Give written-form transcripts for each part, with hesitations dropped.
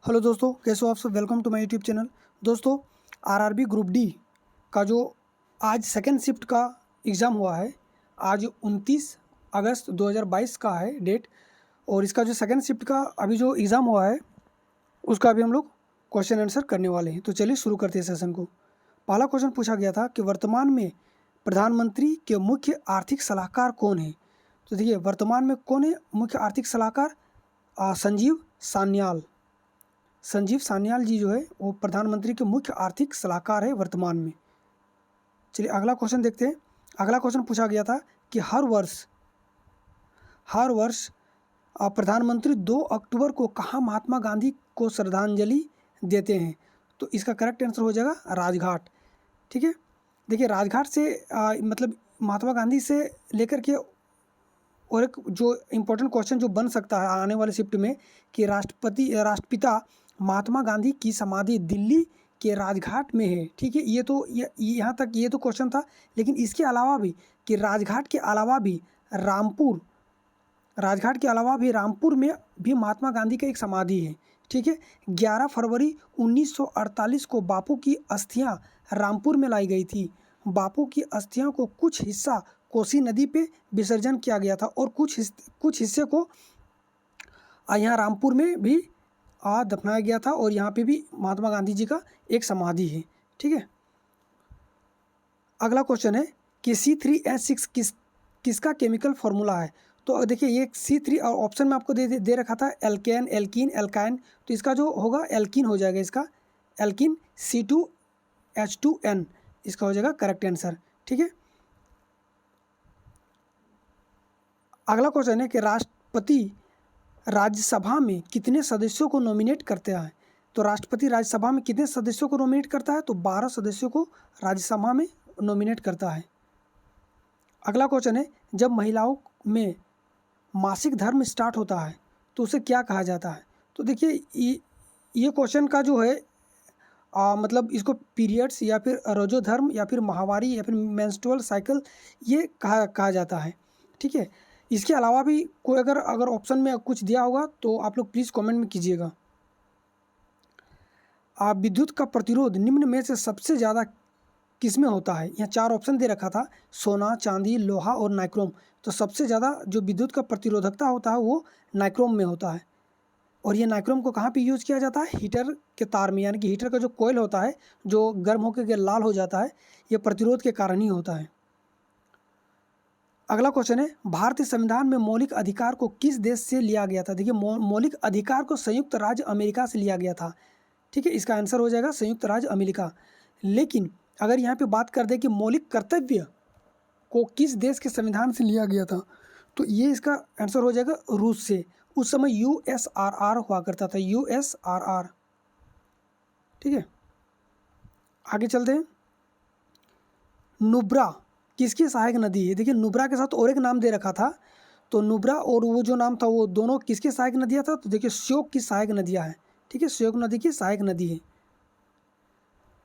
Hello दोस्तों, कैसे हो आप सब। Welcome to my YouTube channel. दोस्तों, आरआरबी ग्रुप डी का जो आज सेकंड शिफ्ट का एग्ज़ाम हुआ है, आज 29 अगस्त 2022 का है डेट। और इसका जो सेकंड शिफ्ट का अभी जो एग्ज़ाम हुआ है उसका अभी हम लोग क्वेश्चन आंसर करने वाले हैं। तो चलिए शुरू करते हैं सेशन को। पहला क्वेश्चन पूछा गया था कि वर्तमान में प्रधानमंत्री के मुख्य आर्थिक सलाहकार कौन है। तो देखिए, वर्तमान में कौन है मुख्य आर्थिक सलाहकार? संजीव सान्याल जी जो है वो प्रधानमंत्री के मुख्य आर्थिक सलाहकार है वर्तमान में। चलिए अगला क्वेश्चन देखते हैं। अगला क्वेश्चन पूछा गया था कि हर वर्ष प्रधानमंत्री 2 अक्टूबर को कहाँ महात्मा गांधी को श्रद्धांजलि देते हैं। तो इसका करेक्ट आंसर हो जाएगा राजघाट। ठीक है, देखिए राजघाट से मतलब महात्मा गांधी से लेकर के और एक जो इम्पोर्टेंट क्वेश्चन जो बन सकता है आने वाले शिफ्ट में कि राष्ट्रपिता महात्मा गांधी की समाधि दिल्ली के राजघाट में है। ठीक है, ये तो यहाँ तक ये तो क्वेश्चन था, लेकिन इसके अलावा भी कि राजघाट के अलावा भी रामपुर में भी महात्मा गांधी का एक समाधि है। ठीक है, 11 फरवरी 1948 को बापू की अस्थियां रामपुर में लाई गई थी। बापू की अस्थियों को कुछ हिस्सा कोसी नदी पे विसर्जन किया गया था और कुछ हिस्से को यहाँ रामपुर में भी दफनाया गया था और यहाँ पे भी महात्मा गांधी जी का एक समाधि है। ठीक है, अगला क्वेश्चन है कि C3H6 किसका केमिकल फॉर्मूला है। तो देखिए ये C3 और ऑप्शन में आपको दे रखा था एल्केन, एल्कीन, एल्काइन। तो इसका जो होगा एल्कीन हो जाएगा, इसका एल्कीन C2H2N इसका हो जाएगा करेक्ट आंसर। ठीक है, अगला क्वेश्चन है कि राष्ट्रपति राज्यसभा में कितने सदस्यों को नॉमिनेट करते हैं। तो राष्ट्रपति राज्यसभा में कितने सदस्यों को नॉमिनेट करता है? तो 12 सदस्यों को राज्यसभा में नॉमिनेट करता है। अगला क्वेश्चन है जब महिलाओं में मासिक धर्म स्टार्ट होता है तो उसे क्या कहा जाता है। तो देखिए ये क्वेश्चन का जो है मतलब इसको पीरियड्स या फिर रजोधर्म या फिर माहवारी या फिर मेंस्ट्रुअल साइकिल ये कहा जाता है। ठीक है, इसके अलावा भी कोई अगर ऑप्शन में कुछ दिया होगा तो आप लोग प्लीज़ कमेंट में कीजिएगा। विद्युत का प्रतिरोध निम्न में से सबसे ज़्यादा किस में होता है। यहाँ 4 ऑप्शन दे रखा था, सोना, चांदी, लोहा और नाइक्रोम। तो सबसे ज़्यादा जो विद्युत का प्रतिरोधकता होता है वो नाइक्रोम में होता है। और ये नाइक्रोम को कहाँ पे यूज़ किया जाता है? हीटर के तार में, यानी कि हीटर का जो कोयल होता है जो गर्म होकर लाल हो जाता है, ये प्रतिरोध के कारण ही होता है। अगला क्वेश्चन है भारतीय संविधान में मौलिक अधिकार को किस देश से लिया गया था। देखिए मौलिक अधिकार को संयुक्त राज्य अमेरिका से लिया गया था। ठीक है, इसका आंसर हो जाएगा संयुक्त राज्य अमेरिका। लेकिन अगर यहाँ पे बात कर दे कि मौलिक कर्तव्य को किस देश के संविधान से लिया गया था, तो ये इसका आंसर हो जाएगा रूस से। उस समय USRR हुआ करता था, USRR। ठीक है, आगे चलते हैं। नुब्रा किसकी सहायक नदी है। देखिए नुब्रा के साथ और एक नाम दे रखा था, तो नुब्रा और वो जो नाम था वो दोनों किसकी सहायक नदियाँ था। तो देखिए श्योक की सहायक नदियाँ हैं। ठीक है, श्योक नदी की सहायक नदी है।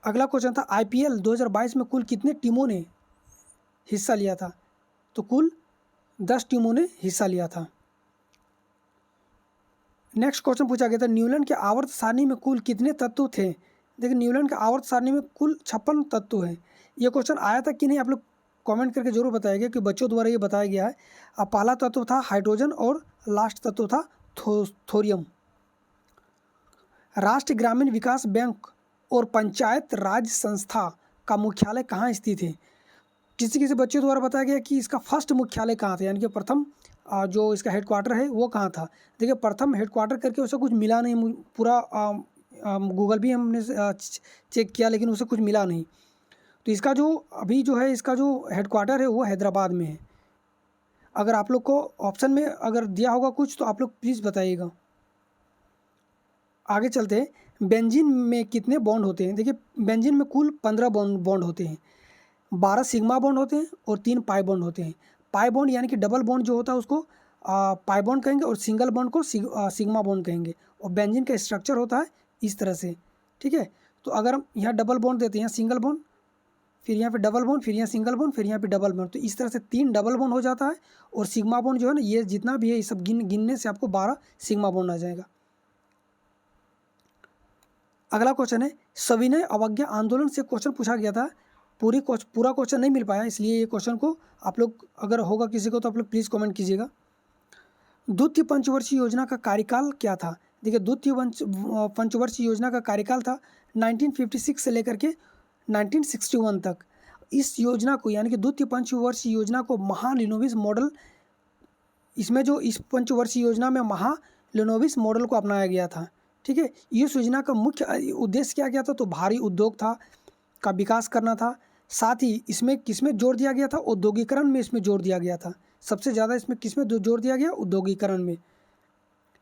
अगला क्वेश्चन था IPL 2022 में कुल कितने टीमों ने हिस्सा लिया था। तो कुल 10 टीमों ने हिस्सा लिया था। नेक्स्ट क्वेश्चन पूछा गया था न्यूटन के आवर्त सारणी में कुल कितने तत्व थे। देखिए न्यूटन के आवर्त सारणी में कुल 56 तत्व हैं। ये क्वेश्चन आया था कि नहीं, आप लोग कमेंट करके जरूर बताइएगा कि बच्चों द्वारा ये बताया गया है। अब पहला तत्व था हाइड्रोजन और लास्ट तत्व था थोरियम। राष्ट्रीय ग्रामीण विकास बैंक और पंचायत राज संस्था का मुख्यालय कहाँ स्थित है। किसी बच्चों द्वारा बताया गया कि इसका फर्स्ट मुख्यालय कहाँ था, यानी कि प्रथम जो इसका हेडक्वार्टर है वो कहाँ था। देखिए प्रथम हेडक्वार्टर करके उसे कुछ मिला नहीं, पूरा गूगल भी हमने चेक किया लेकिन उसे कुछ मिला नहीं। तो इसका जो अभी जो है इसका जो हेडक्वार्टर है वो हैदराबाद में है। अगर आप लोग को ऑप्शन में अगर दिया होगा कुछ तो आप लोग प्लीज़ बताइएगा। आगे चलते हैं। बेंजीन में कितने बॉन्ड होते हैं। देखिए बेंजीन में कुल 15 बॉन्ड होते हैं। 12 सिग्मा बॉन्ड होते हैं और 3 पाई बॉन्ड होते हैं। पाई बॉन्ड यानी कि डबल बॉन्ड जो होता है उसको पाई बॉन्ड कहेंगे और सिंगल बॉन्ड को सिग्मा बॉन्ड कहेंगे। और बेंजीन का स्ट्रक्चर होता है इस तरह से। ठीक है, तो अगर हम यहाँ डबल बॉन्ड देते हैं, सिंगल बॉन्ड, फिर यहाँ पे डबल बॉन्ड, फिर यहाँ सिंगल बॉन्ड, फिर यहाँ पे डबल बॉन्ड, तो इस तरह से 3 डबल बॉन्ड हो जाता है। और सिग्मा बॉन्ड जो है ना, ये जितना भी है ये सब गिनने से आपको 12 सिग्मा बॉन्ड आ जाएगा। अगला क्वेश्चन है सविनय अवज्ञा आंदोलन से क्वेश्चन पूछा गया था। पूरा क्वेश्चन नहीं मिल पाया, इसलिए ये क्वेश्चन को आप लोग अगर होगा किसी को तो आप लोग प्लीज़ कमेंट कीजिएगा। द्वितीय पंचवर्षीय योजना का कार्यकाल क्या था? देखिए द्वितीय पंचवर्षीय योजना का कार्यकाल था 1956 से लेकर के 1961 तक। इस योजना को यानी कि द्वितीय पंचवर्षीय योजना को महालिनोविस मॉडल, इसमें जो इस पंचवर्षीय योजना में महालिनोविस मॉडल को अपनाया गया था। ठीक है, इस योजना का मुख्य उद्देश्य क्या क्या था? तो भारी उद्योग का विकास करना था। साथ ही इसमें किसमें जोर दिया गया था? औद्योगिकरण में इसमें जोर दिया गया था। सबसे ज़्यादा इसमें किसमें जोर दिया गया? औद्योगिकरण में।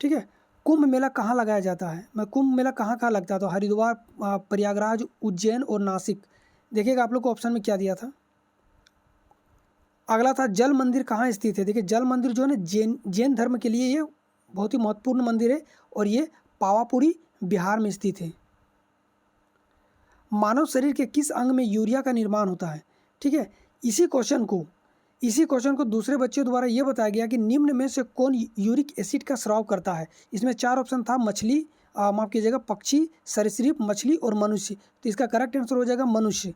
ठीक है, कुंभ मेला कहाँ लगाया जाता है? कुंभ मेला कहाँ कहाँ लगता है? तो हरिद्वार, प्रयागराज, उज्जैन और नासिक। देखिएगा आप लोग को ऑप्शन में क्या दिया था। अगला था जल मंदिर कहाँ स्थित है? देखिए जल मंदिर जो है ना जैन धर्म के लिए ये बहुत ही महत्वपूर्ण मंदिर है और ये पावापुरी बिहार में स्थित है। मानव शरीर के किस अंग में यूरिया का निर्माण होता है? ठीक है, इसी क्वेश्चन को दूसरे बच्चों द्वारा ये बताया गया कि निम्न में से कौन यूरिक एसिड का स्राव करता है? इसमें 4 ऑप्शन था, मछली, माफ कीजिएगा, पक्षी, सरीसृप, मछली और मनुष्य। तो इसका करेक्ट आंसर हो जाएगा मनुष्य।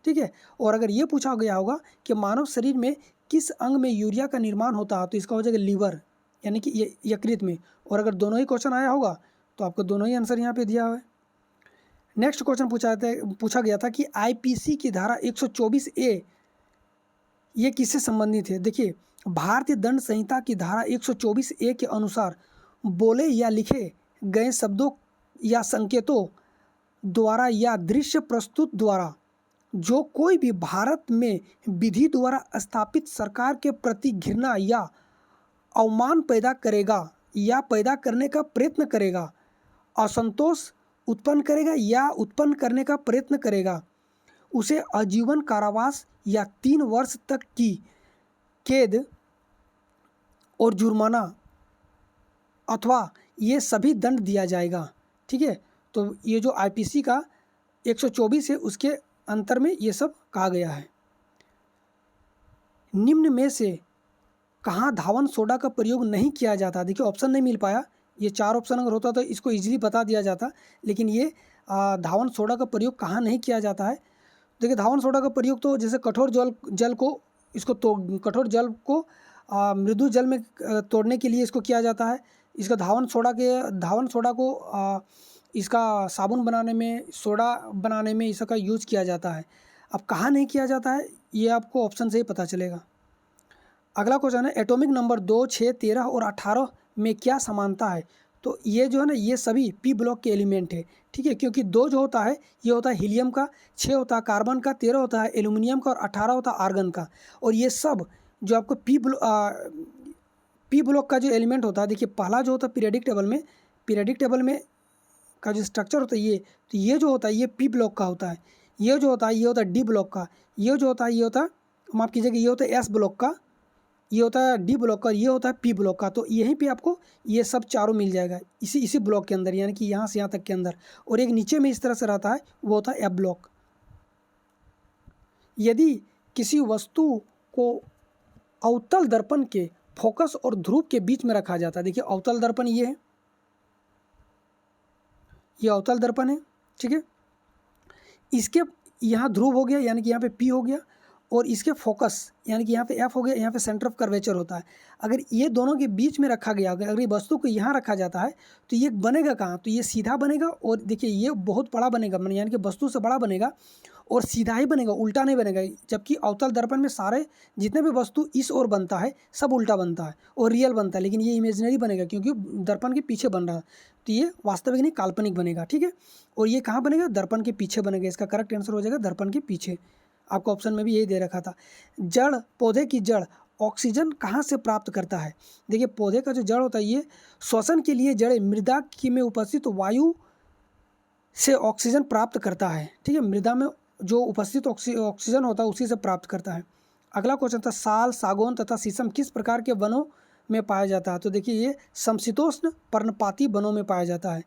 ठीक है, और अगर ये पूछा गया होगा कि मानव शरीर में किस अंग में यूरिया का निर्माण होता है, तो इसका हो जाएगा लीवर यानी कि यकृत में। और अगर दोनों ही क्वेश्चन आया होगा तो आपको दोनों ही आंसर यहाँ पे दिया हुआ है। नेक्स्ट क्वेश्चन पूछा गया था कि आईपीसी की धारा 124A ये किससे संबंधित है? देखिए भारतीय दंड संहिता की धारा 124A के अनुसार बोले या लिखे गए शब्दों या संकेतों द्वारा या दृश्य प्रस्तुत द्वारा जो कोई भी भारत में विधि द्वारा स्थापित सरकार के प्रति घृणा या अवमान पैदा करेगा या पैदा करने का प्रयत्न करेगा, असंतोष उत्पन्न करेगा या उत्पन्न करने का प्रयत्न करेगा, उसे आजीवन कारावास या 3 वर्ष तक की कैद और जुर्माना अथवा ये सभी दंड दिया जाएगा। ठीक है, तो ये जो आईपीसी का 124 है उसके अंतर में ये सब कहा गया है। निम्न में से कहाँ धावन सोडा का प्रयोग नहीं किया जाता? देखिए ऑप्शन नहीं मिल पाया, ये 4 ऑप्शन अगर होता तो इसको इजीली बता दिया जाता, लेकिन ये धावन सोडा का प्रयोग कहाँ नहीं किया जाता है? देखिए धावन सोडा का प्रयोग तो जैसे कठोर जल को कठोर जल को मृदु जल में तोड़ने के लिए इसको किया जाता है। इसका धावन सोडा को इसका साबुन बनाने में, सोडा बनाने में इसका यूज़ किया जाता है। अब कहाँ नहीं किया जाता है ये आपको ऑप्शन से ही पता चलेगा। अगला क्वेश्चन है एटॉमिक नंबर 2, 6, 13 और 18 में क्या समानता है? तो ये जो है ना ये सभी पी ब्लॉक के एलिमेंट है। ठीक है, क्योंकि 2 जो होता है ये होता है हीलियम का, 6 होता है कार्बन का, 13 होता है एल्यूमिनियम का और 18 होता है आर्गन का। और ये सब जो आपको पी ब्लॉक का जो एलिमेंट होता है, देखिए पहला जो होता है पीरियडिक टेबल में का जो स्ट्रक्चर होता है ये, तो ये जो होता है ये पी ब्लॉक का होता है। ये जो होता है ये होता है डी ब्लॉक का। ये जो होता है ये होता है, माफ कीजिएगा, ये होता है एस ब्लॉक का, ये होता है डी ब्लॉक का, ये होता है पी ब्लॉक का। तो यहीं पे आपको ये सब चारों मिल जाएगा इसी ब्लॉक के अंदर, यानी कि यहाँ से यहाँ तक के अंदर। और एक नीचे में इस तरह से रहता है, वो होता है एफ ब्लॉक। यदि किसी वस्तु को अवतल दर्पण के फोकस और ध्रुव के बीच में रखा जाता है, देखिए अवतल दर्पण ये है, ये अवतल दर्पण है। ठीक है, इसके यहाँ ध्रुव हो गया यानी कि यहाँ पे पी हो गया, और इसके फोकस यानी कि यहाँ पे एफ हो गया, यहाँ पे सेंटर ऑफ कर्वेचर होता है। अगर ये दोनों के बीच में रखा गया, अगर ये वस्तु को यहाँ रखा जाता है तो ये बनेगा कहाँ? तो ये सीधा बनेगा, और देखिए ये बहुत बड़ा बनेगा, यानी कि वस्तु से बड़ा बनेगा और सीधा ही बनेगा, उल्टा नहीं बनेगा। जबकि अवतल दर्पण में सारे जितने भी वस्तु इस ओर बनता है सब उल्टा बनता है और रियल बनता है, लेकिन ये इमेजिनरी बनेगा क्योंकि दर्पण के पीछे बन रहा है, तो ये वास्तविक नहीं काल्पनिक बनेगा। ठीक है, और ये कहाँ बनेगा? दर्पण के पीछे बनेगा। इसका करेक्ट आंसर हो जाएगा दर्पण के पीछे। आपको ऑप्शन में भी यही दे रखा था। जड़, पौधे की जड़ ऑक्सीजन कहाँ से प्राप्त करता है? देखिए पौधे का जो जड़ होता है ये श्वसन के लिए जड़ें मृदा की में उपस्थित वायु से ऑक्सीजन प्राप्त करता है। ठीक है, मृदा में जो उपस्थित ऑक्सीजन होता है उसी से प्राप्त करता है। अगला क्वेश्चन था साल, सागौन तथा शीशम किस प्रकार के वनों में पाया जाता है? तो देखिए ये समशीतोष्ण पर्णपाती वनों में पाया जाता है।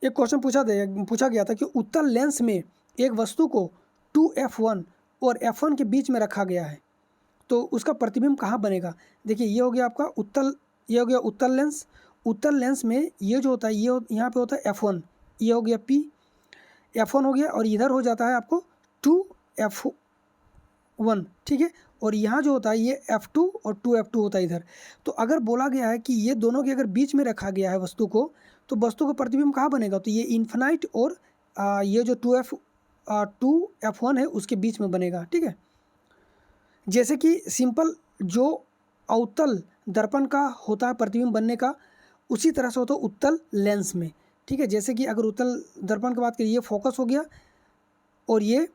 एक क्वेश्चन पूछा गया था कि उत्तल लेंस में एक वस्तु को 2f1 और f1 के बीच में रखा गया है, तो उसका प्रतिबिंब कहाँ बनेगा? देखिए ये हो गया आपका उत्तल, ये हो गया उत्तल लेंस, उत्तल लेंस में ये जो होता है ये यहाँ पे होता है F1, ये हो गया P, F1 हो गया, और इधर हो जाता है आपको 2F1, ठीक है। और यहाँ जो होता है ये F2 और 2F2 होता है इधर। तो अगर बोला गया है कि ये दोनों के अगर बीच में रखा गया है वस्तु को, तो वस्तु का प्रतिबिंब कहाँ बनेगा, तो ये इन्फिनाइट और ये जो 2F1 है उसके बीच में बनेगा, ठीक है। जैसे कि सिंपल जो अवतल दर्पण का होता है प्रतिबिंब बनने का, उसी तरह से होता है उत्तल लेंस में, ठीक है। जैसे कि अगर उत्तल दर्पण की बात करें, ये फोकस हो गया, और ये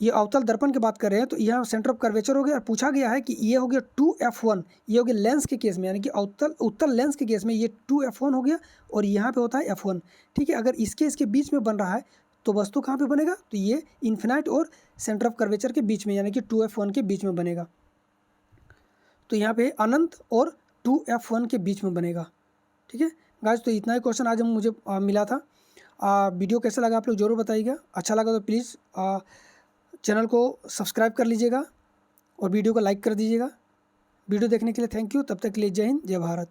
अवतल दर्पण की बात कर रहे हैं, तो यहाँ सेंटर ऑफ कर्वेचर हो गया। और पूछा गया है कि ये हो गया 2F1, ये हो गया लेंस के केस में, यानी कि उत्तल लेंस के केस में ये 2F1 हो गया, और यहाँ पे होता है F1, ठीक है। अगर इसके बीच में बन रहा है तो वस्तु कहाँ पे बनेगा, तो ये इन्फिनाइट और सेंटर ऑफ कर्वेचर के बीच में, यानी कि 2F1 के बीच में बनेगा। तो यहाँ पे अनंत और 2F1 के बीच में बनेगा, ठीक है गाइस। तो इतना ही क्वेश्चन आज मुझे मिला था। वीडियो कैसा लगा आप लोग ज़रूर बताइएगा। अच्छा लगा तो प्लीज़ चैनल को सब्सक्राइब कर लीजिएगा और वीडियो को लाइक कर दीजिएगा। वीडियो देखने के लिए थैंक यू। तब तक के लिए जय हिंद, जय भारत।